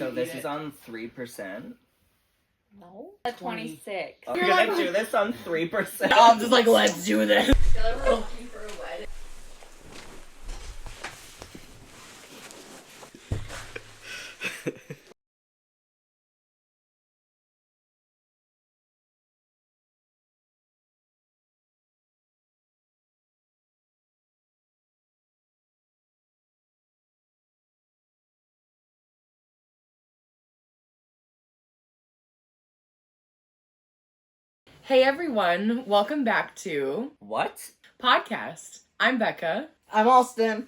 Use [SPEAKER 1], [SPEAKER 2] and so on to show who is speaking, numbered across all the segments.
[SPEAKER 1] So this is on 3%?
[SPEAKER 2] No. At 26.
[SPEAKER 1] Oh, you're gonna do this on 3%?
[SPEAKER 3] I'm just like, let's do this. Hey everyone, welcome back to
[SPEAKER 1] What?
[SPEAKER 3] Podcast. I'm Becca.
[SPEAKER 4] I'm Austin.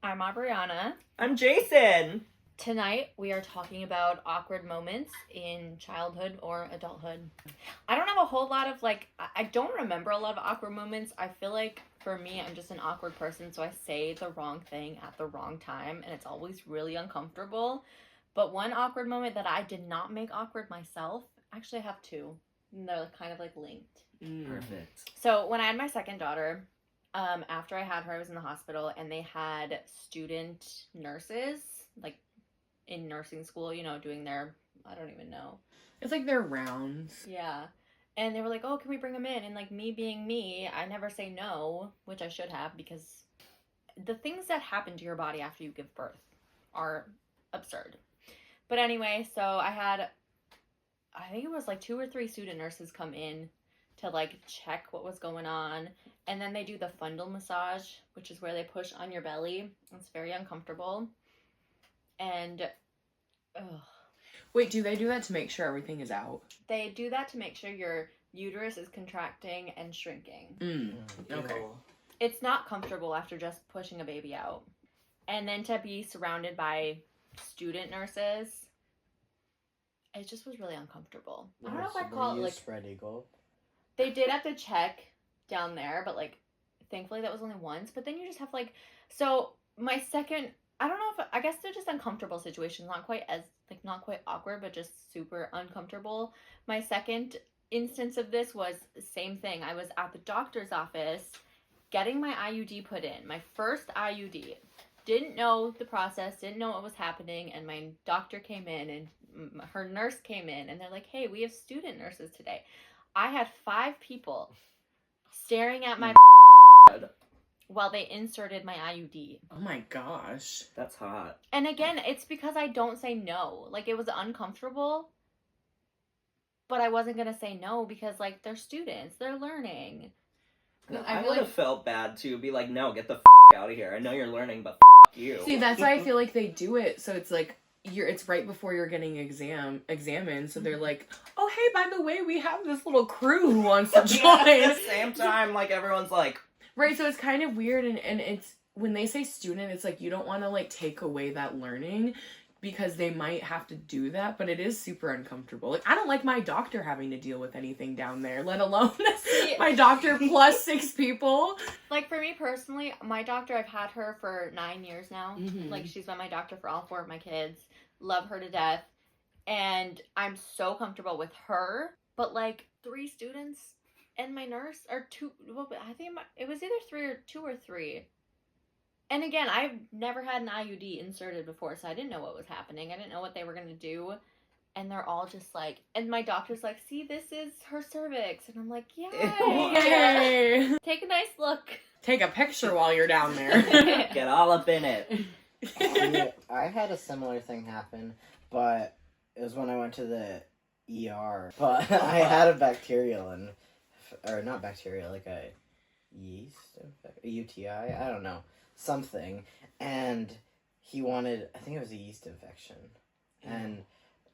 [SPEAKER 2] I'm Aubriana.
[SPEAKER 1] I'm Jason.
[SPEAKER 2] Tonight we are talking about awkward moments in childhood or adulthood. I don't have a whole lot of I don't remember a lot of awkward moments. I feel like for me, I'm just an awkward person, so I say the wrong thing at the wrong time, and it's always really uncomfortable. But one awkward moment that I did not make awkward myself, actually I have two. And they're kind of linked.
[SPEAKER 1] Perfect.
[SPEAKER 2] So when I had my second daughter, after I had her, I was in the hospital, and they had student nurses, in nursing school, doing their, I don't even know.
[SPEAKER 3] It's like their rounds.
[SPEAKER 2] Yeah. And they were like, oh, can we bring them in? And me being me, I never say no, which I should have, because the things that happen to your body after you give birth are absurd. But anyway, so I think it was 2 or 3 student nurses come in to check what was going on. And then they do the fundal massage, which is where they push on your belly. It's very uncomfortable. And,
[SPEAKER 3] Wait, do they do that to make sure everything is out?
[SPEAKER 2] they do that to make sure your uterus is contracting and shrinking.
[SPEAKER 3] Okay.
[SPEAKER 2] It's not comfortable after just pushing a baby out. And then to be surrounded by student nurses, it just was really uncomfortable. I don't know if I call it
[SPEAKER 4] spread eagle.
[SPEAKER 2] They did have to check down there, but thankfully that was only once. But then you just have so my second, I don't know if, I guess they're just uncomfortable situations, not quite awkward, but just super uncomfortable. My second instance of this was the same thing. I was at the doctor's office getting my IUD put in, my first IUD. Didn't know the process, didn't know what was happening, and my doctor came in, and her nurse came in, and they're like, hey, we have student nurses today. I had 5 people staring at my while they inserted my IUD.
[SPEAKER 3] Oh my gosh.
[SPEAKER 1] That's hot.
[SPEAKER 2] And again, it's because I don't say no. It was uncomfortable, but I wasn't going to say no because, they're students. They're learning.
[SPEAKER 1] I would have felt bad, too. Be like, no, get the out of here. I know you're learning, but you.
[SPEAKER 3] See, that's why I feel like they do it. So it's it's right before you're getting examined. So they're like, oh, hey, by the way, we have this little crew who wants to join.
[SPEAKER 1] At the same time, everyone's like...
[SPEAKER 3] Right, so it's kind of weird. And it's, when they say student, it's you don't want to, take away that learning because they might have to do that. But it is super uncomfortable. I don't like my doctor having to deal with anything down there, let alone my doctor plus 6 people.
[SPEAKER 2] For me personally, my doctor, I've had her for 9 years now.
[SPEAKER 3] Mm-hmm.
[SPEAKER 2] She's been my doctor for all 4 of my kids. Love her to death. And I'm so comfortable with her. But 3 students and my nurse are 2. Well, I think it was either 2 or 3. And again, I've never had an IUD inserted before, so I didn't know what was happening. I didn't know what they were going to do. And they're all just and my doctor's see, this is her cervix. And I'm like,
[SPEAKER 3] Yay!
[SPEAKER 2] Take a nice look.
[SPEAKER 3] Take a picture while you're down there.
[SPEAKER 1] Get all up in it.
[SPEAKER 4] Yeah, I had a similar thing happen, but it was when I went to the ER. But I had not bacterial, a yeast infection, a UTI, I don't know, something. And he wanted, I think it was a yeast infection. And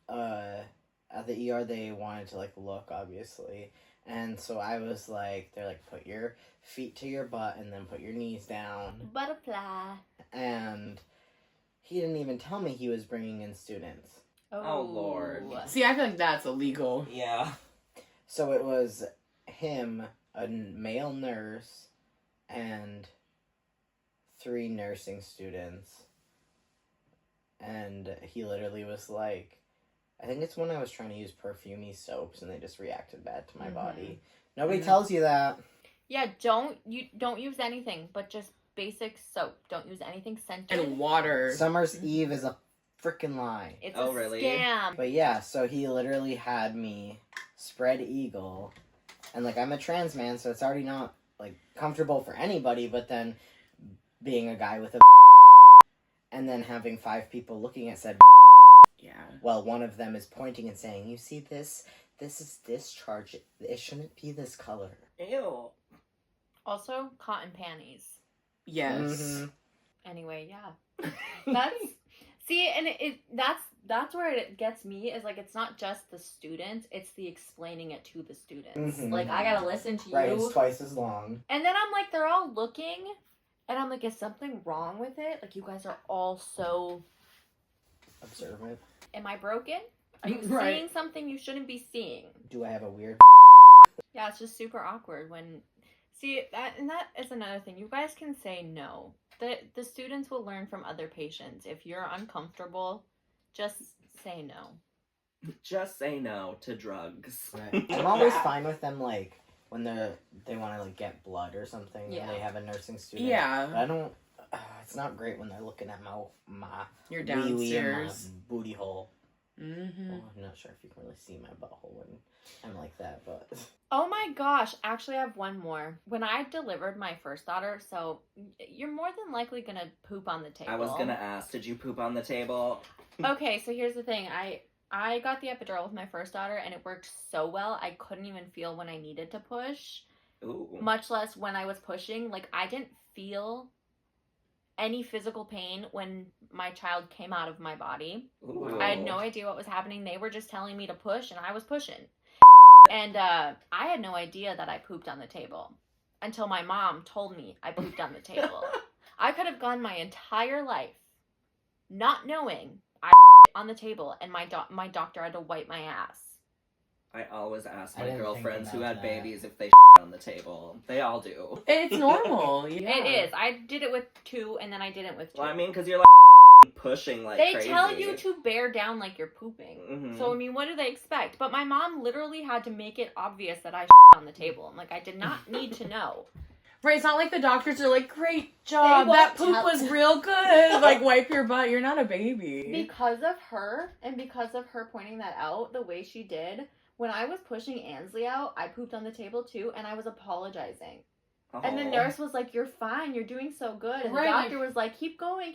[SPEAKER 4] at the ER they wanted to look, obviously. And so I was they're put your feet to your butt and then put your knees down.
[SPEAKER 2] Butterfly.
[SPEAKER 4] And he didn't even tell me he was bringing in students.
[SPEAKER 1] Oh, Lord.
[SPEAKER 3] See, I feel like that's illegal.
[SPEAKER 1] Yeah.
[SPEAKER 4] So it was him, a male nurse, and 3 nursing students. And he literally was I think it's when I was trying to use perfumey soaps and they just reacted bad to my body. Nobody tells you that.
[SPEAKER 2] Yeah, don't use anything but just basic soap. Don't use anything scented.
[SPEAKER 3] And water.
[SPEAKER 4] Summer's Eve is a freaking lie.
[SPEAKER 2] It's
[SPEAKER 1] Oh,
[SPEAKER 2] a
[SPEAKER 1] really?
[SPEAKER 2] scam.
[SPEAKER 4] But yeah, so he literally had me spread eagle, and like I'm a trans man, so it's already not like comfortable for anybody. But then being a guy with a and then having 5 people looking at said
[SPEAKER 3] Yeah.
[SPEAKER 4] well, one of them is pointing and saying, "You see this? This is discharge. It shouldn't be this color."
[SPEAKER 1] Ew.
[SPEAKER 2] Also, cotton panties.
[SPEAKER 3] Yes.
[SPEAKER 4] Mhm.
[SPEAKER 2] Anyway, yeah. That's see, and that's where it gets me is like it's not just the students, it's the explaining it to the students.
[SPEAKER 4] Mhm.
[SPEAKER 2] Like I gotta listen to
[SPEAKER 4] Right,
[SPEAKER 2] you,
[SPEAKER 4] it's twice as long.
[SPEAKER 2] and then I'm like, they're all looking, and I'm like, is something wrong with it? Like you guys are all so.
[SPEAKER 4] Observant.
[SPEAKER 2] Am I broken? Are you
[SPEAKER 3] Right.
[SPEAKER 2] seeing something you shouldn't be seeing?
[SPEAKER 4] Do I have a weird?
[SPEAKER 2] Yeah, it's just super awkward when. See that, and that is another thing. You guys can say no. The students will learn from other patients. If you're uncomfortable, just say no.
[SPEAKER 1] Just say no to drugs.
[SPEAKER 4] Right. I'm always fine with them like when they want to like get blood or something.
[SPEAKER 2] Yeah.
[SPEAKER 4] And they have a nursing student. But
[SPEAKER 3] Yeah.
[SPEAKER 4] I don't. It's not great when they're looking at my
[SPEAKER 3] You're
[SPEAKER 4] wee-wee and
[SPEAKER 3] downstairs.
[SPEAKER 4] my booty hole.
[SPEAKER 3] Mm-hmm.
[SPEAKER 4] Well, I'm not sure if you can really see my butthole when I'm like that, but
[SPEAKER 2] Oh my gosh, actually I have one more. When I delivered my first daughter, so you're more than likely gonna poop on the table.
[SPEAKER 1] I was gonna ask, did you poop on the table?
[SPEAKER 2] Okay, so here's the thing. I got the epidural with my first daughter and it worked so well I couldn't even feel when I needed to push.
[SPEAKER 1] Ooh.
[SPEAKER 2] Much less when I was pushing. Like I didn't feel any physical pain when my child came out of my body.
[SPEAKER 1] Ooh.
[SPEAKER 2] I had no idea what was happening. They were just telling me to push and I was pushing. And I had no idea that I pooped on the table until my mom told me I pooped on the table. I could have gone my entire life not knowing I on the table and my doctor had to wipe my ass.
[SPEAKER 1] I always ask
[SPEAKER 4] I
[SPEAKER 1] my
[SPEAKER 4] didn't think
[SPEAKER 1] girlfriends who
[SPEAKER 4] about
[SPEAKER 1] had
[SPEAKER 4] that.
[SPEAKER 1] babies if they on the table. They all do.
[SPEAKER 3] It's normal. Yeah.
[SPEAKER 2] It is. I did it with 2 and then I didn't with 2.
[SPEAKER 1] Well, I mean, because you're like pushing like
[SPEAKER 2] they
[SPEAKER 1] crazy.
[SPEAKER 2] tell you to bear down like you're pooping.
[SPEAKER 1] Mhm.
[SPEAKER 2] So, I mean, what do they expect? But my mom literally had to make it obvious that I on the table. I'm like, I did not need to know.
[SPEAKER 3] Right, it's not like the doctors are like, great job,
[SPEAKER 2] They
[SPEAKER 3] that
[SPEAKER 2] won't
[SPEAKER 3] poop
[SPEAKER 2] tell-
[SPEAKER 3] was real good. Like, wipe your butt. You're not a baby.
[SPEAKER 2] Because of her, and because of her pointing that out the way she did, when I was pushing Ansley out, I pooped on the table too, and I was apologizing. And the
[SPEAKER 1] Aw.
[SPEAKER 2] nurse was like, you're fine, you're doing so good. And
[SPEAKER 3] Right,
[SPEAKER 2] the doctor was like, keep going.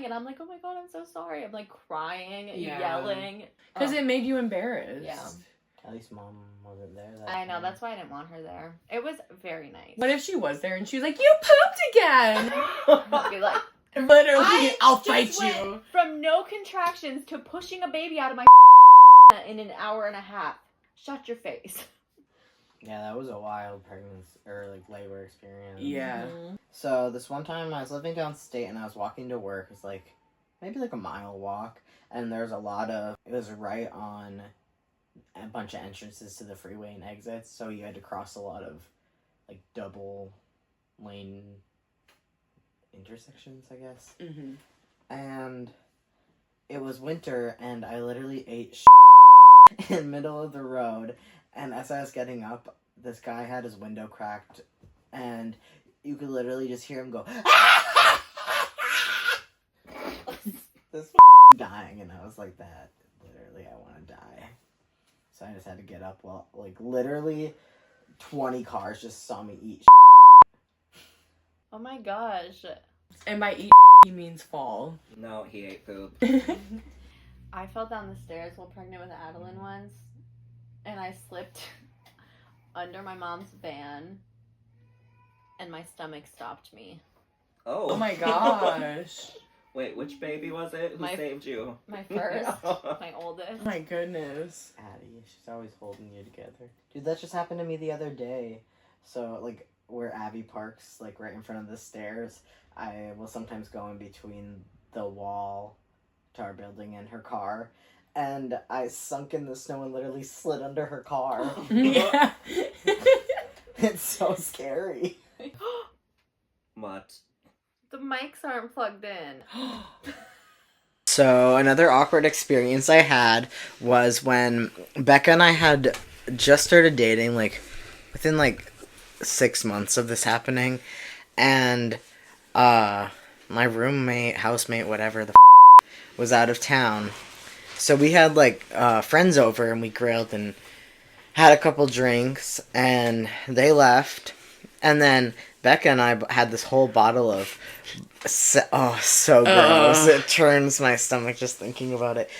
[SPEAKER 2] And I'm like, oh my god, I'm so sorry. I'm like crying,
[SPEAKER 3] Yeah.
[SPEAKER 2] yelling.
[SPEAKER 3] Because
[SPEAKER 2] Oh.
[SPEAKER 3] it made you embarrassed.
[SPEAKER 2] Yeah.
[SPEAKER 4] at least mom wasn't there.
[SPEAKER 2] I know, that's why I didn't want her there. It was very nice.
[SPEAKER 3] What if she was there and she was like, you pooped again?
[SPEAKER 2] I'd be like,
[SPEAKER 3] Literally, I'll
[SPEAKER 2] just
[SPEAKER 3] fight
[SPEAKER 2] went
[SPEAKER 3] you.
[SPEAKER 2] from no contractions to pushing a baby out of my in an hour and a half. Shut your face.
[SPEAKER 4] Yeah, that was a wild pregnancy or like labor experience.
[SPEAKER 3] Yeah.
[SPEAKER 4] So this one time I was living downstate and I was walking to work. It's like maybe like a mile walk, and there's a lot of. It was right on a bunch of entrances to the freeway and exits, so you had to cross a lot of like double lane intersections, I guess.
[SPEAKER 3] Mm-hmm.
[SPEAKER 4] And it was winter, and I literally ate in the middle of the road. And as I was getting up, this guy had his window cracked, and you could literally just hear him go, this dying, and I was like, that, literally, I want to die. So I just had to get up while, like, literally 20 cars just saw me eat.
[SPEAKER 2] Oh my gosh.
[SPEAKER 3] And by eat, he means fall.
[SPEAKER 1] No, he ate poop.
[SPEAKER 2] I fell down the stairs while pregnant with Adeline once, and I slipped under my mom's van, and my stomach stopped me.
[SPEAKER 1] Oh.
[SPEAKER 3] Oh my gosh.
[SPEAKER 1] Wait, which baby was it? Who
[SPEAKER 2] My-
[SPEAKER 1] saved you?
[SPEAKER 2] My first, my oldest.
[SPEAKER 3] Oh my goodness.
[SPEAKER 4] Addie, she's always holding you together. Dude, that just happened to me the other day. So, like, where Abby parks, like, right in front of the stairs, I will sometimes go in between the wall to our building and her car. And I sunk in the snow and literally slid under her car.
[SPEAKER 3] Yeah.
[SPEAKER 4] It's so scary.
[SPEAKER 1] What?
[SPEAKER 2] The mics aren't plugged in.
[SPEAKER 4] So, another awkward experience I had was when Becca and I had just started dating, like, within, like, 6 months of this happening. And, my roommate, housemate, whatever the was out of town. So we had, like, friends over, and we grilled and had a couple drinks, and they left. And then Becca and I had this whole bottle of... so gross. It turns my stomach just thinking about it.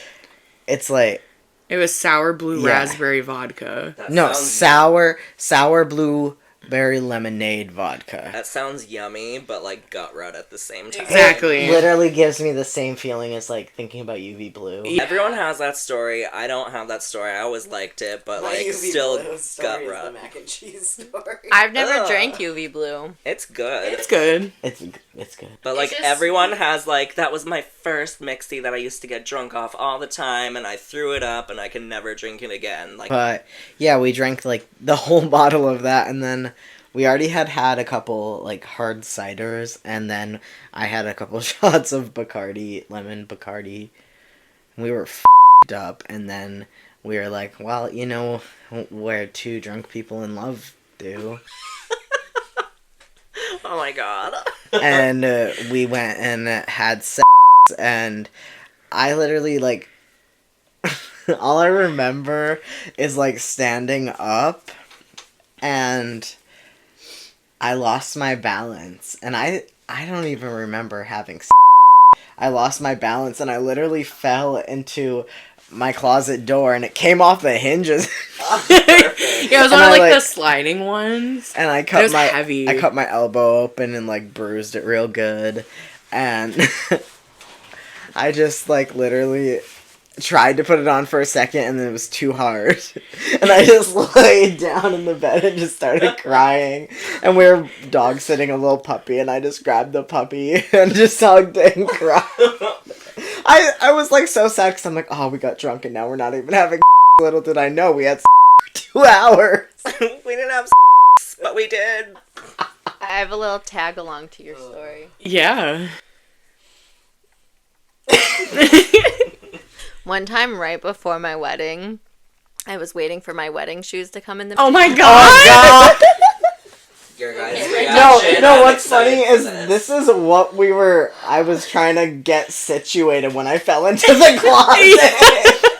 [SPEAKER 4] It's like...
[SPEAKER 3] It was sour blue
[SPEAKER 4] Yeah.
[SPEAKER 3] raspberry vodka.
[SPEAKER 1] That
[SPEAKER 4] No,
[SPEAKER 1] sounds-
[SPEAKER 4] sour blueberry lemonade vodka.
[SPEAKER 1] That sounds yummy, but like gut rot at the same time.
[SPEAKER 3] Exactly.
[SPEAKER 4] It literally gives me the same feeling as like thinking about UV blue.
[SPEAKER 1] Everyone has that story. I don't have that story. I always liked it, but like still gut rot.
[SPEAKER 4] mac and cheese story.
[SPEAKER 2] I've never
[SPEAKER 1] Ugh.
[SPEAKER 2] drank UV blue.
[SPEAKER 1] It's good.
[SPEAKER 3] It's good.
[SPEAKER 4] It's good.
[SPEAKER 1] But like
[SPEAKER 2] just
[SPEAKER 1] everyone has like that was my first mixie that I used to get drunk off all the time, and I threw it up, and I can never drink it again. Like,
[SPEAKER 4] But yeah, we drank like the whole bottle of that, and then we already had a couple like hard ciders, and then I had a couple shots of Bacardi, lemon Bacardi. We were f***ed up, and then we were like, well, you know, where two drunk people in love do.
[SPEAKER 1] oh my god.
[SPEAKER 4] And we went and had sex, and I literally like all I remember is like standing up, and I lost my balance, and I don't even remember having sex. I lost my balance, and I literally fell into my closet door, and it came off the hinges.
[SPEAKER 3] Yeah, it was
[SPEAKER 4] And
[SPEAKER 3] one of
[SPEAKER 4] I,
[SPEAKER 3] like the
[SPEAKER 4] like-
[SPEAKER 3] sliding ones.
[SPEAKER 4] And I
[SPEAKER 3] It
[SPEAKER 4] cut
[SPEAKER 3] was
[SPEAKER 4] my
[SPEAKER 3] heavy.
[SPEAKER 4] I cut my elbow open and like bruised it real good, and I just like literally tried to put it on for a second, and then it was too hard, and I just laid down in the bed and just started crying. And we were dog sitting a little puppy, and I just grabbed the puppy and just hugged it and cried. I was like so sad because I'm like, oh, we got drunk and now we're not even having. Little did I know we had for 2 hours.
[SPEAKER 1] We didn't have but we did.
[SPEAKER 2] I have a little tag along to your story.
[SPEAKER 3] Yeah.
[SPEAKER 2] One time right before my wedding, I was waiting for my wedding shoes to come in the
[SPEAKER 3] Oh my god.
[SPEAKER 4] Oh god!
[SPEAKER 1] Your guys'
[SPEAKER 4] No,
[SPEAKER 1] reaction,
[SPEAKER 4] no.
[SPEAKER 1] I'm
[SPEAKER 4] What's funny
[SPEAKER 1] excited
[SPEAKER 4] is
[SPEAKER 1] for
[SPEAKER 4] this is what I was trying to get situated when I fell into the closet.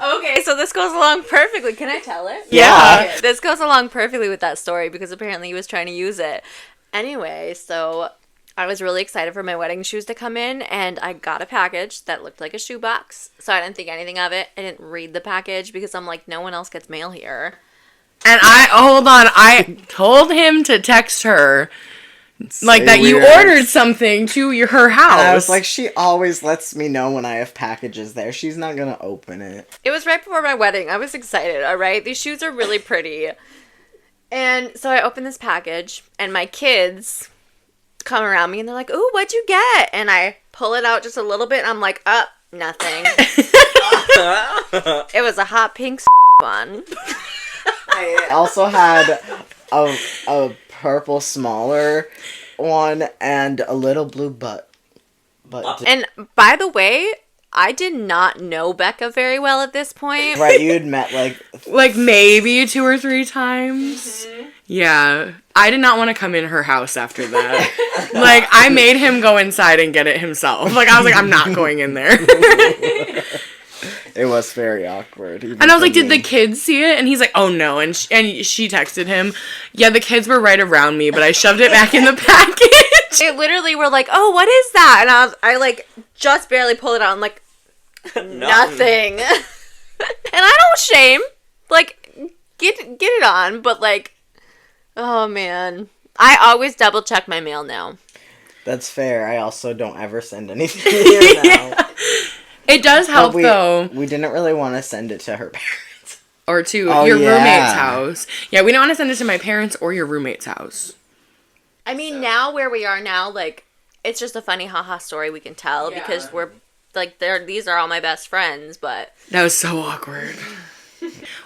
[SPEAKER 2] Okay, so this goes along perfectly. Can I tell it?
[SPEAKER 3] Yeah.
[SPEAKER 2] Okay, this goes along perfectly with that story because apparently he was trying to use it. Anyway, so I was really excited for my wedding shoes to come in, and I got a package that looked like a shoebox. So I didn't think anything of it. I didn't read the package because I'm like, no one else gets mail here.
[SPEAKER 3] And I told him to text her like that you ordered something to her house.
[SPEAKER 4] And I was like, she always lets me know when I have packages there. She's not gonna open it.
[SPEAKER 2] It was right before my wedding. I was excited, all right? These shoes are really pretty. And so I opened this package, and my kids come around me, and they're like, ooh, what'd you get? And I pull it out just a little bit, and I'm like, nothing. It was a hot pink one.
[SPEAKER 4] I also had a purple smaller one and a little blue butt.
[SPEAKER 2] And by the way, I did not know Becca very well at this point.
[SPEAKER 4] Right, you had met
[SPEAKER 3] like maybe 2 or 3 times. Yeah. I did not want to come in her house after that. Like, I made him go inside and get it himself. Like, I was like, I'm not going in there.
[SPEAKER 4] It was very awkward.
[SPEAKER 3] And I was like, did the kids see it? And he's like, oh no. And she texted him, yeah, the kids were right around me, but I shoved it back in the package.
[SPEAKER 2] They literally were like, oh, what is that? And I like, just barely pulled it out. I'm like, nothing. And I don't shame. Like, get it on. But like, oh man. I always double check my mail now.
[SPEAKER 4] That's fair. I also don't ever send anything here now.
[SPEAKER 3] It does help, though.
[SPEAKER 4] We didn't really want to send it to her parents.
[SPEAKER 3] Or to
[SPEAKER 4] Oh,
[SPEAKER 3] your
[SPEAKER 4] yeah.
[SPEAKER 3] roommate's house. Yeah, we don't want to send it to my parents or your roommate's house.
[SPEAKER 2] I mean, now where we are now, like, it's just a funny haha story we can tell because we're like, these are all my best friends, but
[SPEAKER 3] That was so awkward.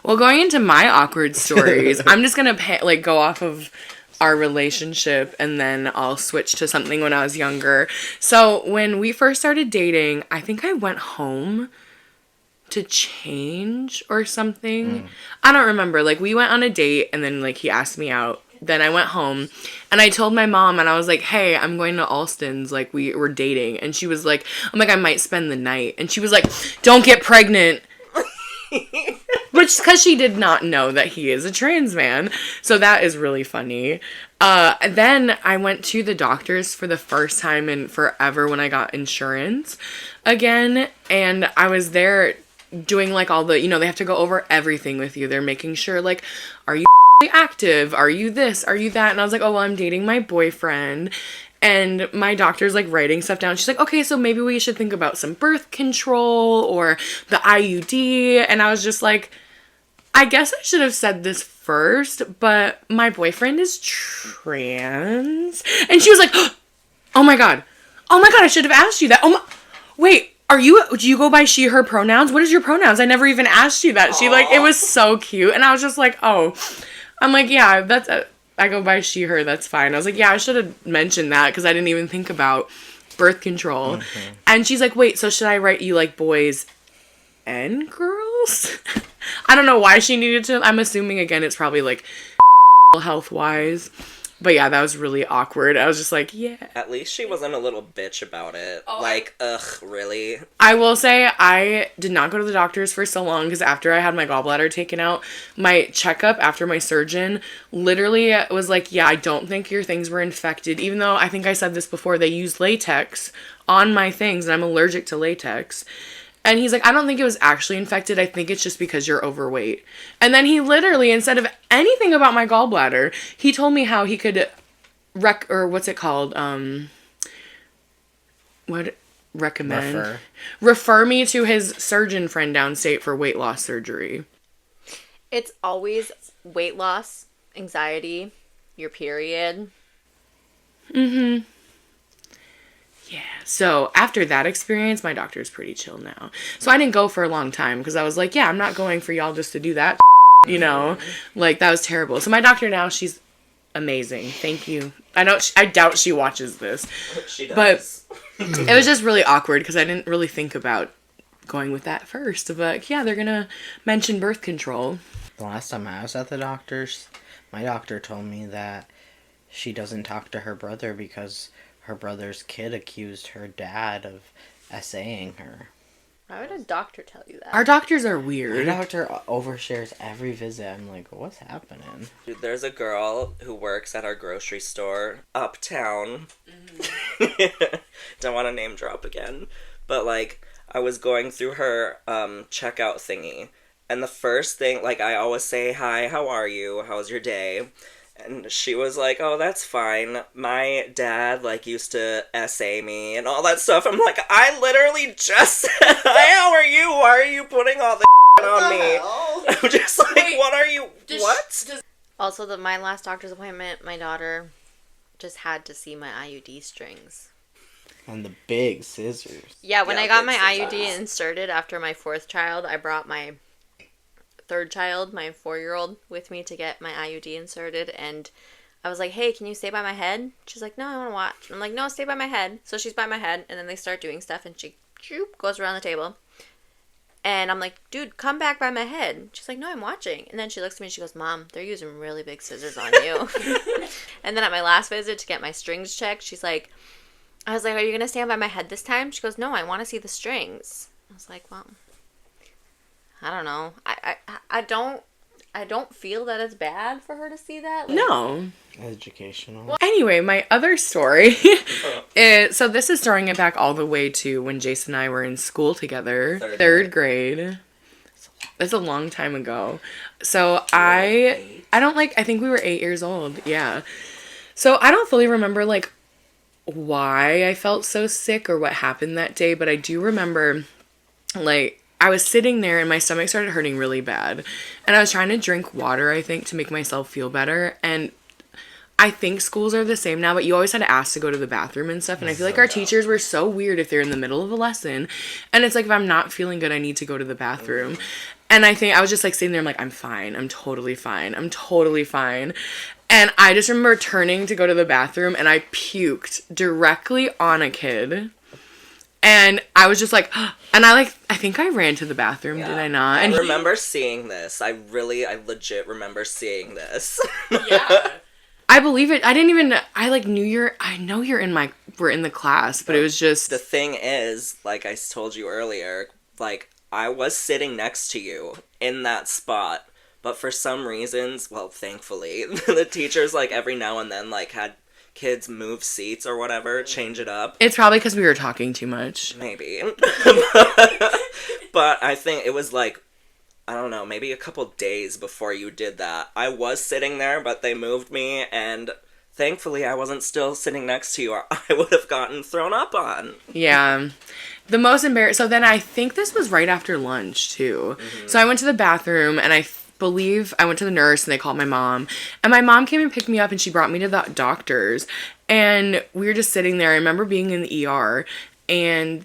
[SPEAKER 3] Well, going into my awkward stories, I'm just going to go off of our relationship and then I'll switch to something when I was younger. So when we first started dating, I think I went home to change or something. I don't remember. Like, we went on a date and then like he asked me out then I went home and I told my mom and I was like, hey, I'm going to Alston's. Like, we were dating. And she was like, I'm like, I might spend the night. And she was like, don't get pregnant. Which, because she did not know that he is a trans man. So that is really funny. Then I went to the doctors for the first time in forever when I got insurance again. And I was there doing like all the, they have to go over everything with you. They're making sure, like, are you active? Are you this? Are you that? And I was like, oh, well, I'm dating my boyfriend. And my doctor's like writing stuff down. She's like, okay, so maybe we should think about some birth control or the IUD. And I was just like, I guess I should have said this first, but my boyfriend is trans. And she was like, oh my God, I should have asked you that. Wait, do you go by she, her pronouns? What is your pronouns? I never even asked you that. Aww. She like, it was so cute. And I was just like, oh, I'm like, yeah, I go by she, her, that's fine. I was like, yeah, I should have mentioned that because I didn't even think about birth control. Mm-hmm. And she's like, wait, so should I write you like boys and girls? I don't know why she needed to. I'm assuming, again, it's probably like health-wise. But yeah, that was really awkward. I was just like, yeah.
[SPEAKER 1] At least she wasn't a little bitch about it. Oh, like, ugh, really?
[SPEAKER 3] I will say I did not go to the doctors for so long because after I had my gallbladder taken out, my checkup after my surgeon literally was like, yeah, I don't think your things were infected. Even though I think I said this before, they used latex on my things and I'm allergic to latex. And he's like, I don't think it was actually infected. I think it's just because you're overweight. And then he literally, instead of anything about my gallbladder, he told me how he could recommend? Refer me to his surgeon friend downstate for weight loss surgery.
[SPEAKER 2] It's always weight loss, anxiety, your period.
[SPEAKER 3] Mm-hmm. Yeah, so after that experience, my doctor's pretty chill now. So I didn't go for a long time because I was like, yeah, I'm not going for y'all just to do that, like that was terrible. So my doctor now, she's amazing. Thank you. I doubt she watches this.
[SPEAKER 1] She does.
[SPEAKER 3] But it was just really awkward because I didn't really think about going with that first. But yeah, they're going to mention birth control.
[SPEAKER 4] The last time I was at the doctor's, my doctor told me that she doesn't talk to her brother because her brother's kid accused her dad of essaying her.
[SPEAKER 2] Why would a doctor tell you that?
[SPEAKER 3] Our doctors are weird.
[SPEAKER 4] My doctor overshares every visit. I'm like, what's happening?
[SPEAKER 1] Dude, there's a girl who works at our grocery store uptown. Mm-hmm. Don't want to name drop again. But, like, I was going through her checkout thingy. And the first thing, like, I always say, hi, how are you? How's your day? And she was like, oh, that's fine. My dad, like, used to essay me and all that stuff. I'm like, I literally just said, hi, how are you? Why are you putting all the on me? I'm just like, wait, what are you, what?
[SPEAKER 2] Also, my last doctor's appointment, my daughter just had to see my IUD strings.
[SPEAKER 4] And the big scissors.
[SPEAKER 2] Yeah, when I got my IUD inserted after my fourth child, I brought my third child, my 4-year-old, with me to get my IUD inserted, and I was like, hey, can you stay by my head? She's like, no, I want to watch. I'm like, no, stay by my head. So she's by my head, and then they start doing stuff, and she goes around the table, and I'm like, dude, come back by my head. She's like, no, I'm watching. And then she looks at me and she goes, Mom, they're using really big scissors on you. And then at my last visit to get my strings checked, I was like, are you going to stand by my head this time? She goes, no, I want to see the strings. I was like, well, I don't know. I don't feel that it's bad for her to see that.
[SPEAKER 3] Like, no.
[SPEAKER 4] Educational.
[SPEAKER 3] Well, anyway, my other story is, so this is throwing it back all the way to when Jason and I were in school together. Third grade. That's a long time ago. So I think we were 8 years old. Yeah. So I don't fully remember like why I felt so sick or what happened that day, but I do remember like I was sitting there and my stomach started hurting really bad. And I was trying to drink water, I think, to make myself feel better. And I think schools are the same now, but you always had to ask to go to the bathroom and stuff. And I feel like our teachers were so weird if they're in the middle of a lesson. And it's like, if I'm not feeling good, I need to go to the bathroom. And I think I was just like sitting there, I'm like, I'm fine. I'm totally fine. I'm totally fine. And I just remember turning to go to the bathroom and I puked directly on a kid. And I was just like, and I think I ran to the bathroom, yeah. Did I not? And
[SPEAKER 1] I remember seeing this. I legit remember seeing this.
[SPEAKER 3] Yeah. I believe it. I didn't even, I like knew I know we're in the class, but it was just.
[SPEAKER 1] The thing is, like I told you earlier, like, I was sitting next to you in that spot, but for some reasons, well, thankfully, the teachers, like, every now and then, like, had kids move seats or whatever, change it up.
[SPEAKER 3] It's probably because we were talking too much.
[SPEAKER 1] Maybe. But I think it was, like, I don't know, maybe a couple days before you did that. I was sitting there, but they moved me, and thankfully I wasn't still sitting next to you, or I would have gotten thrown up on.
[SPEAKER 3] Yeah. The most embarrassing. So then I think this was right after lunch, too. Mm-hmm. So I went to the bathroom, and I believe I went to the nurse, and they called my mom. And my mom came and picked me up, and she brought me to the doctor's. And we were just sitting there. I remember being in the ER, and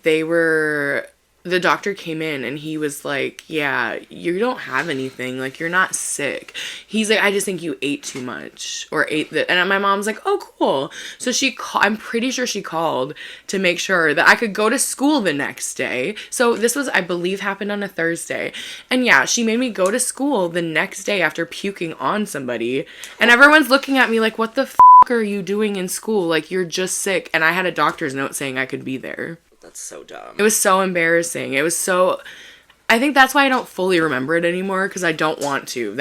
[SPEAKER 3] the doctor came in and he was like, yeah, you don't have anything. Like, you're not sick. He's like, I just think you ate too much or and my mom's like, oh, cool. So I'm pretty sure she called to make sure that I could go to school the next day. So this was, I believe, happened on a Thursday. And yeah, she made me go to school the next day after puking on somebody. And everyone's looking at me like, what the are you doing in school? Like, you're just sick. And I had a doctor's note saying I could be there.
[SPEAKER 1] That's so dumb.
[SPEAKER 3] It was so embarrassing. I think that's why I don't fully remember it anymore, because I don't want to.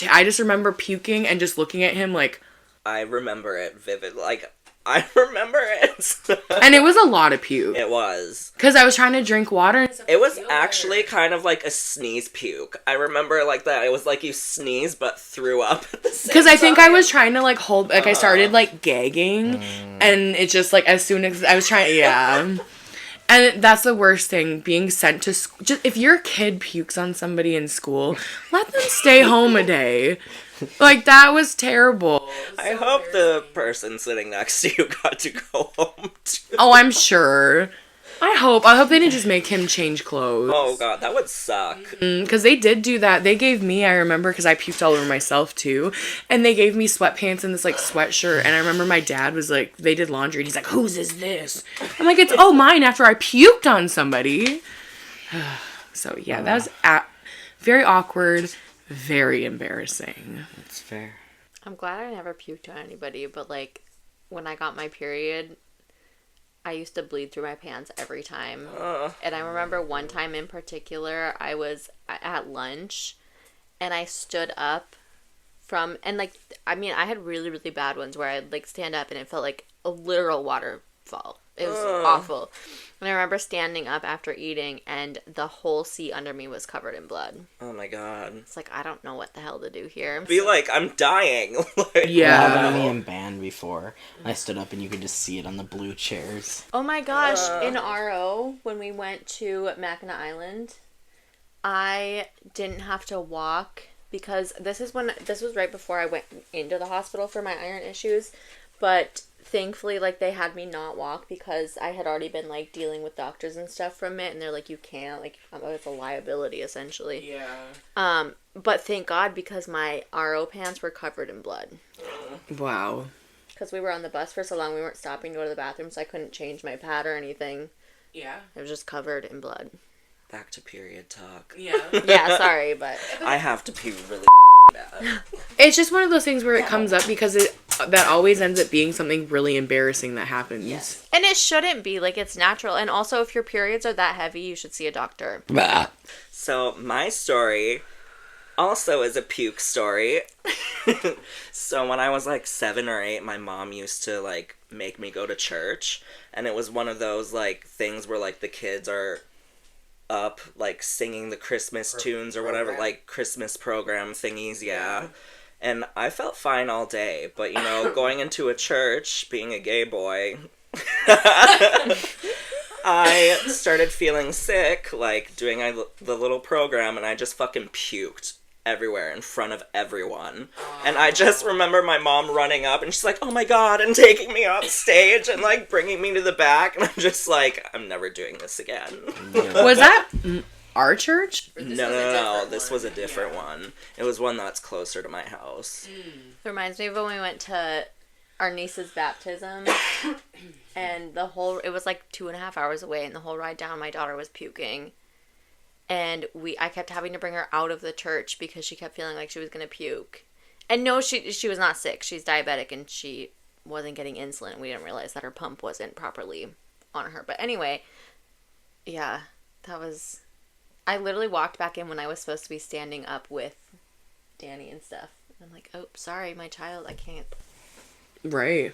[SPEAKER 3] I just remember puking and just looking at him like...
[SPEAKER 1] I remember it vividly. Like, I remember it.
[SPEAKER 3] And it was a lot of puke.
[SPEAKER 1] It was.
[SPEAKER 3] Because I was trying to drink water.
[SPEAKER 1] It was actually kind of like a sneeze puke. I remember like that. It was like you sneezed but threw up at the same time.
[SPEAKER 3] Because I think I was trying to like hold... Like, I started like gagging. And it just like, as soon as I was trying... Yeah. And that's the worst thing, being sent to school. Just, if your kid pukes on somebody in school, let them stay home a day. Like, that was terrible.
[SPEAKER 1] I hope the person sitting next to you got to go home, too.
[SPEAKER 3] Oh, I'm sure. I hope they didn't just make him change clothes.
[SPEAKER 1] Oh, God, that would suck.
[SPEAKER 3] Because they did do that. They gave me, I remember, because I puked all over myself, too. And they gave me sweatpants and this, like, sweatshirt. And I remember my dad was like, they did laundry. And he's like, whose is this? I'm like, it's mine after I puked on somebody. So, yeah, that was very awkward, very embarrassing.
[SPEAKER 4] That's fair.
[SPEAKER 2] I'm glad I never puked on anybody, but, like, when I got my period... I used to bleed through my pants every time. And I remember one time in particular, I was at lunch and I stood up and like, I mean, I had really, really bad ones where I'd like stand up and it felt like a literal waterfall. It was awful. And I remember standing up after eating and the whole seat under me was covered in blood.
[SPEAKER 1] Oh my God.
[SPEAKER 2] It's like, I don't know what the hell to do here.
[SPEAKER 1] I'm dying. Like,
[SPEAKER 3] yeah.
[SPEAKER 4] It happened to me in band before. I stood up and you could just see it on the blue chairs.
[SPEAKER 2] Oh my gosh. In RO, when we went to Mackinac Island, I didn't have to walk because this was right before I went into the hospital for my iron issues. But thankfully, like, they had me not walk because I had already been, like, dealing with doctors and stuff from it. And they're like, you can't. Like, it's a liability, essentially.
[SPEAKER 3] Yeah.
[SPEAKER 2] But thank God because my RO pants were covered in blood.
[SPEAKER 3] Wow.
[SPEAKER 2] Because we were on the bus for so long, we weren't stopping to go to the bathroom, so I couldn't change my pad or anything.
[SPEAKER 3] Yeah.
[SPEAKER 2] It was just covered in blood.
[SPEAKER 1] Back to period talk.
[SPEAKER 3] Yeah.
[SPEAKER 2] Yeah, sorry, but...
[SPEAKER 1] I have to pee really bad.
[SPEAKER 3] It's just one of those things where it comes up because that always ends up being something really embarrassing that happens.
[SPEAKER 2] Yes. And it shouldn't be. Like, it's natural. And also, if your periods are that heavy, you should see a doctor.
[SPEAKER 4] Bah.
[SPEAKER 1] So, my story also is a puke story. So, when I was, like, 7 or 8, my mom used to, like, make me go to church. And it was one of those, like, things where, like, the kids are up, like, singing the Christmas tunes or whatever, like, Christmas program thingies, yeah. And I felt fine all day, but, you know, going into a church, being a gay boy, I started feeling sick, like, doing the little program, and I just fucking puked everywhere in front of everyone. And I just remember my mom running up, and she's like, oh my God, and taking me off stage and, like, bringing me to the back, and I'm just like, I'm never doing this again.
[SPEAKER 3] Was that our church?
[SPEAKER 1] No, this was a different one. It was one that's closer to my house.
[SPEAKER 2] It reminds me of when we went to our niece's baptism, and it was like 2.5 hours away, and the whole ride down, my daughter was puking. And I kept having to bring her out of the church because she kept feeling like she was going to puke. And no, she was not sick. She's diabetic and she wasn't getting insulin. We didn't realize that her pump wasn't properly on her. But anyway, yeah, that was... I literally walked back in when I was supposed to be standing up with Danny and stuff. I'm like, oh, sorry, my child, I can't.
[SPEAKER 3] Right.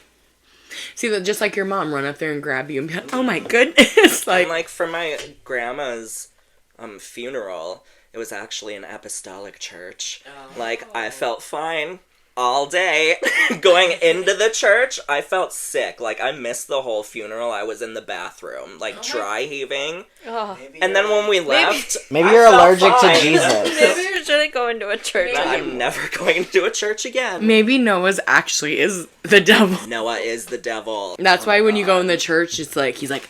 [SPEAKER 3] See, that just like your mom, run up there and grab you and be like, oh my goodness.
[SPEAKER 1] And like for my grandma's funeral, it was actually an apostolic church. Oh. Like, I felt fine all day. Going into the church, I felt sick. Like, I missed the whole funeral. I was in the bathroom, like, dry heaving. Oh. And then when we left...
[SPEAKER 4] Maybe you're allergic to Jesus.
[SPEAKER 2] Maybe you shouldn't go into a church anymore.
[SPEAKER 1] I'm never going to a church again.
[SPEAKER 3] Maybe Noah's actually is the devil.
[SPEAKER 1] Noah is the devil.
[SPEAKER 3] That's why when you go in the church, it's like, he's like...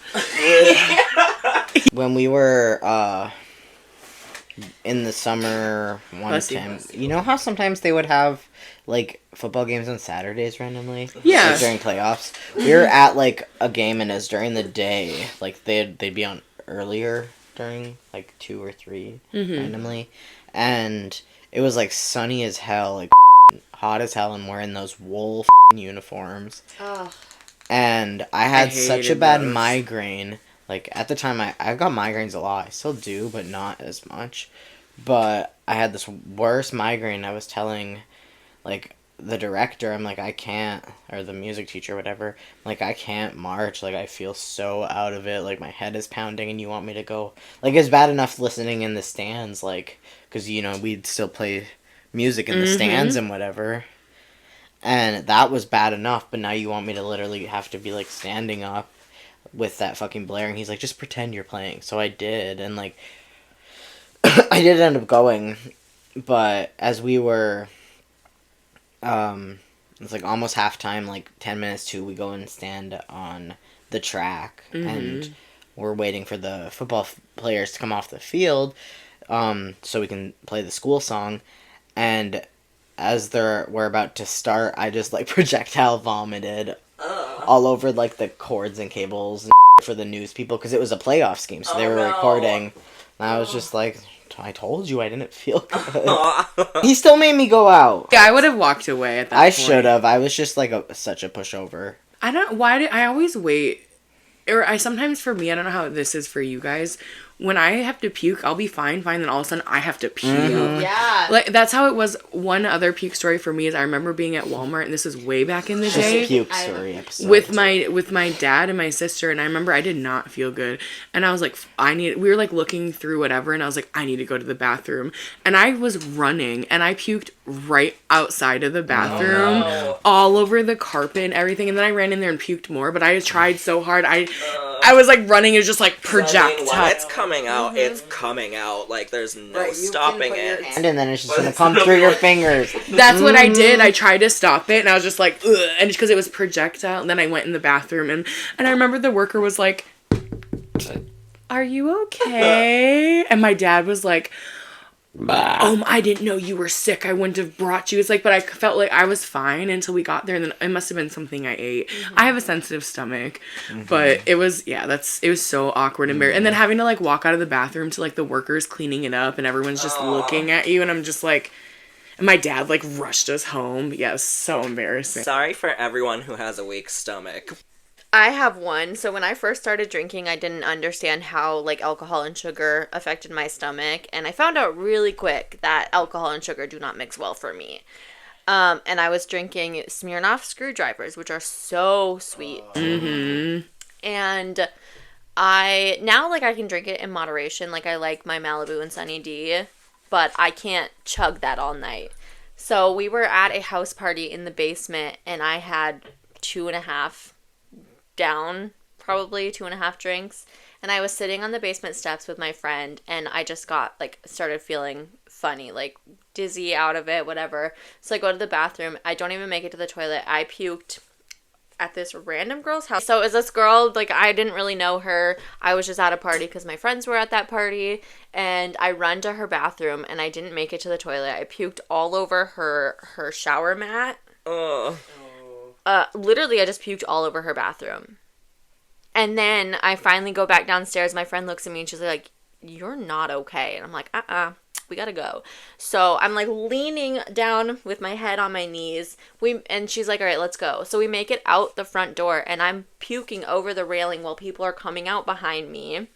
[SPEAKER 4] When we were, in the summer one time, you know how sometimes they would have like football games on Saturdays randomly?
[SPEAKER 3] Yeah.
[SPEAKER 4] Like, during playoffs. We were at like a game and it was during the day. Like they'd be on earlier during like 2 or 3 randomly. And it was like sunny as hell, like hot as hell, and wearing those wool uniforms. Oh. And I had such a bad migraine. Like at the time I've got migraines a lot. I still do, but not as much. But I had this worse migraine. I was telling like the director, I'm like, I can't, or the music teacher, whatever, like, I can't march, like, I feel so out of it, like, my head is pounding, and you want me to go, like, it's bad enough listening in the stands, like, because, you know, we'd still play music in the stands and whatever, and that was bad enough, but now you want me to literally have to be, like, standing up with that fucking blaring. He's like, just pretend you're playing. So I did, and, like, I did end up going, but as we were... it's like almost halftime, like 10 minutes to, we go and stand on the track, and we're waiting for the football players to come off the field, so we can play the school song, and as we're about to start, I just like projectile vomited all over like the cords and cables and for the news people, because it was a playoffs game, so they were recording, and I was just like... I told you I didn't feel good. He still made me go out.
[SPEAKER 3] Yeah, I would have walked away at that point.
[SPEAKER 4] I should have. I was just like such a pushover.
[SPEAKER 3] I always wait, or I sometimes, for me, I don't know how this is for you guys, when I have to puke, I'll be fine, then all of a sudden I have to puke.
[SPEAKER 2] Yeah.
[SPEAKER 3] Like, that's how it was. One other puke story for me is I remember being at Walmart, and this is way back in the day.
[SPEAKER 4] Just puke story episode.
[SPEAKER 3] With my dad and my sister, and I remember I did not feel good. And I was like, we were like looking through whatever, and I was like, I need to go to the bathroom. And I was running, and I puked right outside of the bathroom, all over the carpet and everything. And then I ran in there and puked more, but I tried so hard. I was like running, it was just like projectile.
[SPEAKER 1] When it's coming out, it's coming out. Like, there's no stopping it.
[SPEAKER 4] And then it's just gonna pump through your fingers.
[SPEAKER 3] That's what I did. I tried to stop it, and I was just like, ugh. And just because it was projectile, and then I went in the bathroom, and I remember the worker was like, are you okay? And my dad was like, I didn't know you were sick. I wouldn't have brought you. It's like, but I felt like I was fine until we got there, and then it must have been something I ate. I have a sensitive stomach, but it was, it was so awkward and embarrassing. And then having to like walk out of the bathroom to like the workers cleaning it up, and everyone's just looking at you, and I'm just like, and my dad like rushed us home. Yeah, it was so embarrassing.
[SPEAKER 1] Sorry for everyone who has a weak stomach.
[SPEAKER 2] I have one. So when I first started drinking, I didn't understand how like alcohol and sugar affected my stomach, and I found out really quick that alcohol and sugar do not mix well for me. And I was drinking Smirnoff screwdrivers, which are so sweet. And I can drink it in moderation. Like, I like my Malibu and Sunny D, but I can't chug that all night. So we were at a house party in the basement, and I had 2.5 down, probably 2.5 drinks, and I was sitting on the basement steps with my friend, and I just got like started feeling funny, like dizzy, out of it, whatever. So I go to the bathroom. I don't even make it to the toilet. I puked at this random girl's house. So it was this girl, like, I didn't really know her. I was just at a party because my friends were at that party, and I run to her bathroom, and I didn't make it to the toilet. I puked all over her shower mat. Literally, I just puked all over her bathroom. And then I finally go back downstairs. My friend looks at me and she's like, you're not okay. And I'm like, we gotta go. So I'm like leaning down with my head on my knees. And she's like, all right, let's go. So we make it out the front door, and I'm puking over the railing while people are coming out behind me.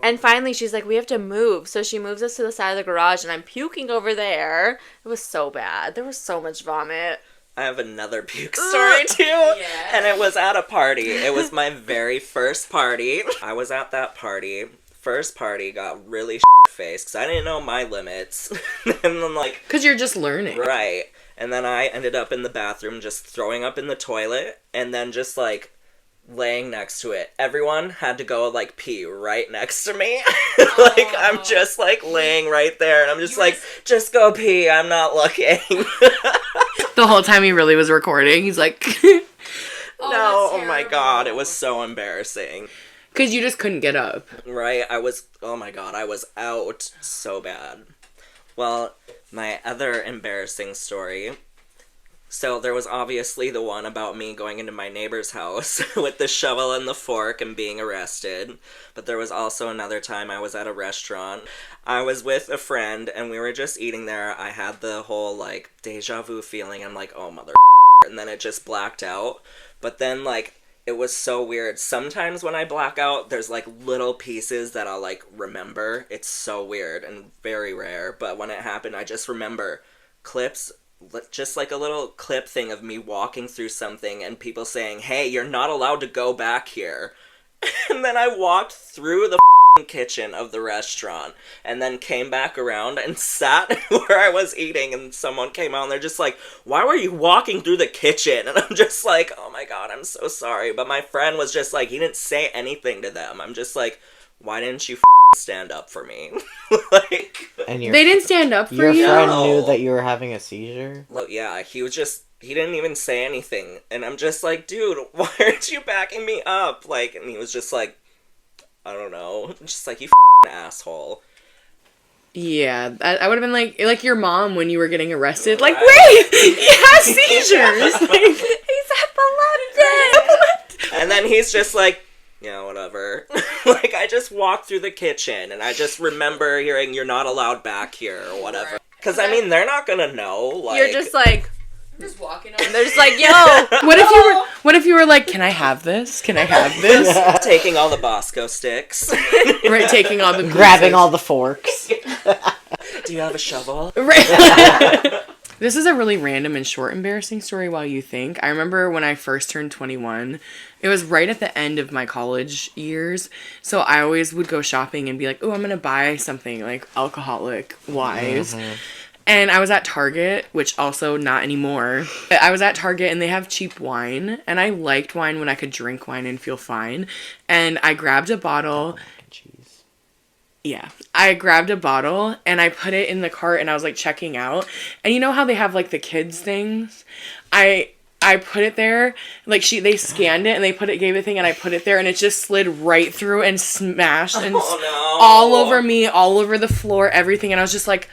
[SPEAKER 2] And finally, she's like, we have to move. So she moves us to the side of the garage, and I'm puking over there. It was so bad. There was so much vomit.
[SPEAKER 1] I have another puke story, too.
[SPEAKER 2] Yeah.
[SPEAKER 1] And it was at a party. It was my very first party. I was at that party. First party, got really faced because I didn't know my limits. And then, like...
[SPEAKER 3] Because you're just learning.
[SPEAKER 1] Right. And then I ended up in the bathroom just throwing up in the toilet, and then just, like, laying next to it. Everyone had to go, like, pee right next to me. Like, I'm just, like, laying right there, and I'm just like, just go pee, I'm not looking.
[SPEAKER 3] The whole time he really was recording, he's like...
[SPEAKER 1] Oh my god, it was so embarrassing.
[SPEAKER 3] Because you just couldn't get up.
[SPEAKER 1] Right, oh my god, I was out so bad. Well, my other embarrassing story... So there was obviously the one about me going into my neighbor's house with the shovel and the fork and being arrested. But there was also another time I was at a restaurant. I was with a friend and we were just eating there. I had the whole, like, deja vu feeling. I'm like, oh, mother... And then it just blacked out. But then, like, it was so weird. Sometimes when I black out, there's, like, little pieces that I'll, like, remember. It's so weird and very rare. But when it happened, I just remember clips... Just like a little clip thing of me walking through something and people saying, hey, you're not allowed to go back here. And then I walked through the kitchen of the restaurant and then came back around and sat where I was eating, and someone came out and they're just like, why were you walking through the kitchen? And I'm just like, oh my god, I'm so sorry. But my friend was just like, he didn't say anything to them. I'm just like, why didn't you stand up for me? Like,
[SPEAKER 4] And
[SPEAKER 3] They didn't stand up for
[SPEAKER 4] your
[SPEAKER 3] you?
[SPEAKER 4] friend
[SPEAKER 1] No.
[SPEAKER 4] knew that you were having a seizure?
[SPEAKER 1] well, yeah, he didn't even say anything. And I'm just like, dude, why aren't you backing me up? Like, and he was just like, I don't know. Just like, you asshole.
[SPEAKER 3] Yeah, I would have been like your mom when you were getting arrested. Like,
[SPEAKER 1] Right.
[SPEAKER 3] wait, he has seizures. Like, he's epileptic.
[SPEAKER 1] And then he's just like, yeah, whatever. Like, I just walked through the kitchen, and I just remember hearing, you're not allowed back here, or whatever. Because, I mean, they're not gonna know, like...
[SPEAKER 2] You're just like...
[SPEAKER 3] Just walking
[SPEAKER 2] And they're just like, yo!
[SPEAKER 3] What if you were like, can I have this? Can I have this?
[SPEAKER 1] taking all the Bosco sticks.
[SPEAKER 3] Right, taking all the
[SPEAKER 4] Grabbing
[SPEAKER 3] pieces.
[SPEAKER 4] all the forks.
[SPEAKER 1] Do you have a shovel?
[SPEAKER 3] Right. This is a really random and short embarrassing story while you think. I remember when I first turned 21, it was right at the end of my college years. So I always would go shopping and be like, oh, I'm going to buy something like alcoholic wise.
[SPEAKER 4] Mm-hmm.
[SPEAKER 3] And I was at Target, which also not anymore. I was at Target and they have cheap wine. And I liked wine when I could drink wine and feel fine. And I grabbed a bottle.
[SPEAKER 4] Jeez.
[SPEAKER 3] Yeah, I grabbed a bottle and I put it in the cart and I was like checking out. And you know how they have like the kids things? I put it there, like they scanned it and they gave it thing and I put it there and it just slid right through and smashed and all over me, all over the floor, everything. And I was just like,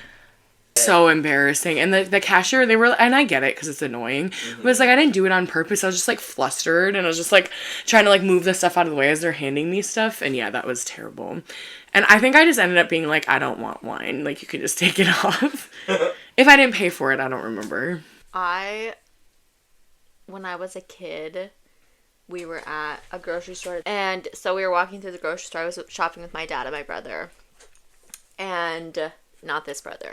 [SPEAKER 3] so embarrassing. And the cashier, they were, and I get it because it's annoying, but it's like I didn't do it on purpose. I was just like flustered and I was just like trying to like move the stuff out of the way as they're handing me stuff. And yeah, that was terrible. And I think I just ended up being like, I don't want wine. Like, you could just take it off. If I didn't pay for it, I don't remember.
[SPEAKER 2] When I was a kid, we were at a grocery store. And so we were walking through the grocery store. I was shopping with my dad and my brother. And not this brother.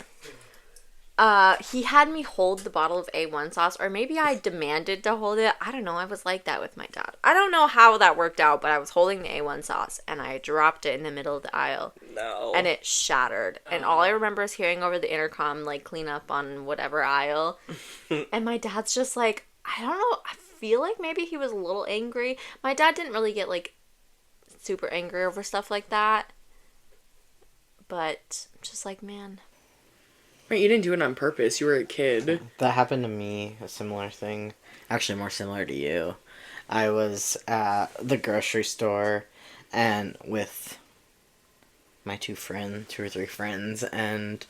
[SPEAKER 2] He had me hold the bottle of A1 sauce, or maybe I demanded to hold it. I don't know. I was like that with my dad. I don't know how that worked out, but I was holding the A1 sauce, and I dropped it in the middle of the aisle.
[SPEAKER 1] No.
[SPEAKER 2] And it shattered. And all I remember is hearing over the intercom, like, clean up on whatever aisle. And my dad's just like, I don't know. I feel like maybe he was a little angry. My dad didn't really get, like, super angry over stuff like that. But I'm just like, man...
[SPEAKER 3] Right, you didn't do it on purpose. You were a kid.
[SPEAKER 4] That happened to me, a similar thing. Actually, more similar to you. I was at the grocery store and with my two or three friends, and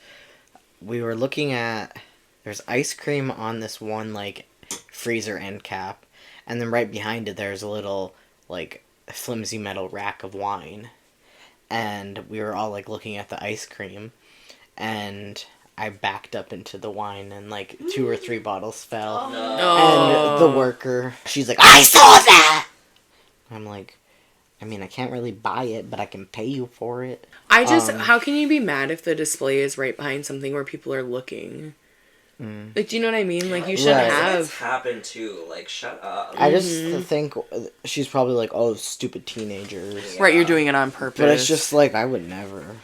[SPEAKER 4] we were looking at, there's ice cream on this one, like, freezer end cap, and then right behind it there's a little, like, flimsy metal rack of wine. And we were all, like, looking at the ice cream. and I backed up into the wine, and like 2 or 3 bottles fell.
[SPEAKER 1] No.
[SPEAKER 4] And the worker, she's like, I saw that! I'm like, I mean, I can't really buy it, but I can pay you for it.
[SPEAKER 3] I just, how can you be mad if the display is right behind something where people are looking? Like, do you know what I mean? Like, you shouldn't
[SPEAKER 4] Right.
[SPEAKER 3] have.
[SPEAKER 1] It's happened too. Like, shut up.
[SPEAKER 4] I just think she's probably like, oh, stupid teenagers.
[SPEAKER 3] Right, you're doing it on purpose.
[SPEAKER 4] But it's just like, I would never.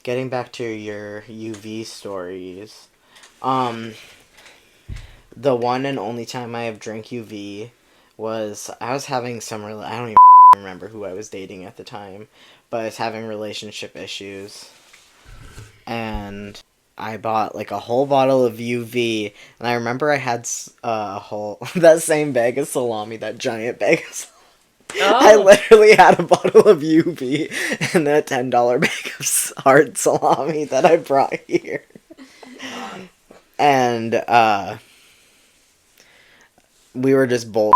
[SPEAKER 4] Getting back to your UV stories, the one and only time I have drank UV was, I was having some, I don't even remember who I was dating at the time, but I was having relationship issues, and I bought like a whole bottle of UV, and I remember I had a whole, that same bag of salami, that giant bag of salami. I literally had a bottle of UV and a $10 bag of hard salami that I brought here. And we were just bull.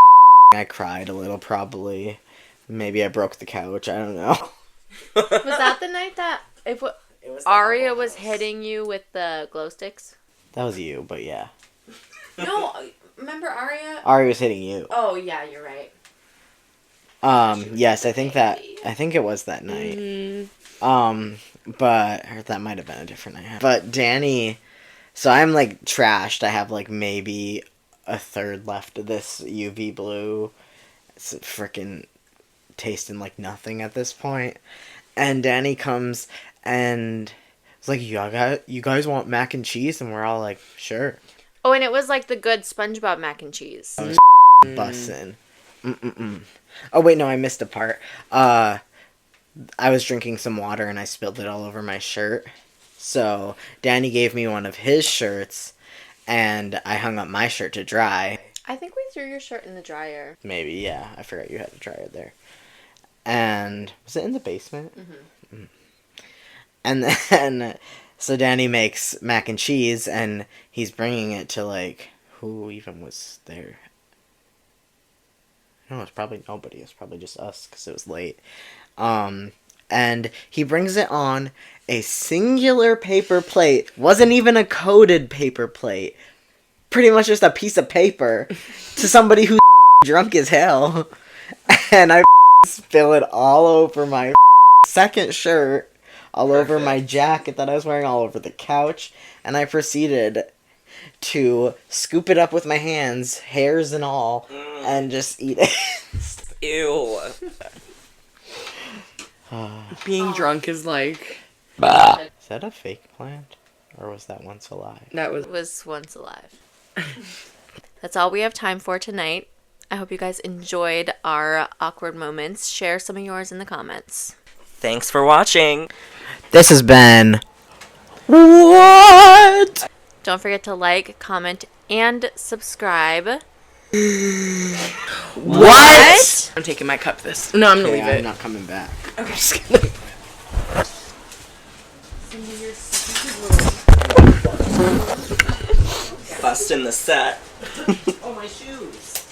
[SPEAKER 4] I cried a little, probably. Maybe I broke the couch. I don't know.
[SPEAKER 2] Was that the night that Aria was hitting you with the glow sticks?
[SPEAKER 4] That was you, but yeah.
[SPEAKER 2] No, remember Aria?
[SPEAKER 4] Ari was hitting you.
[SPEAKER 2] Oh yeah, you're right.
[SPEAKER 4] Yes, I think it was that night. But or that might have been a different night. But Danny, so I'm like trashed. I have like maybe a third left of this UV blue. It's freaking tasting like nothing at this point. And Danny comes and it's like, you guys want mac and cheese? And we're all like, sure.
[SPEAKER 2] Oh, and it was like the good SpongeBob mac and cheese.
[SPEAKER 4] I was bussin'. Oh wait, no, I missed a part. I was drinking some water and I spilled it all over my shirt. So Danny gave me one of his shirts, and I hung up my shirt to dry.
[SPEAKER 2] I think we threw your shirt in the dryer.
[SPEAKER 4] Maybe, yeah. I forgot you had a dryer there. And was it in the basement? Mm-hmm. And then, so Danny makes mac and cheese, and he's bringing it to like, who even was there? No, it's probably nobody. It's probably just us because it was late. And he brings it on a singular paper plate. Wasn't even a coated paper plate. Pretty much just a piece of paper to somebody who's drunk as hell. And I spill it all over my second shirt, all over my jacket that I was wearing, all over the couch. And I proceeded to scoop it up with my hands, hairs and all, and just eat it.
[SPEAKER 1] Ew.
[SPEAKER 3] Being drunk is like...
[SPEAKER 4] Is that a fake plant? Or was that once alive?
[SPEAKER 3] That was...
[SPEAKER 2] It was once alive. That's all we have time for tonight. I hope you guys enjoyed our awkward moments. Share some of yours in the comments.
[SPEAKER 1] Thanks for watching.
[SPEAKER 4] This has been... What?
[SPEAKER 2] Don't forget to like, comment, and subscribe.
[SPEAKER 4] What?
[SPEAKER 3] I'm taking my cup this. No, I'm gonna leave
[SPEAKER 4] I'm
[SPEAKER 3] it.
[SPEAKER 4] not coming back.
[SPEAKER 3] Okay, just kidding.
[SPEAKER 1] Busting the set.
[SPEAKER 4] Oh, my shoes.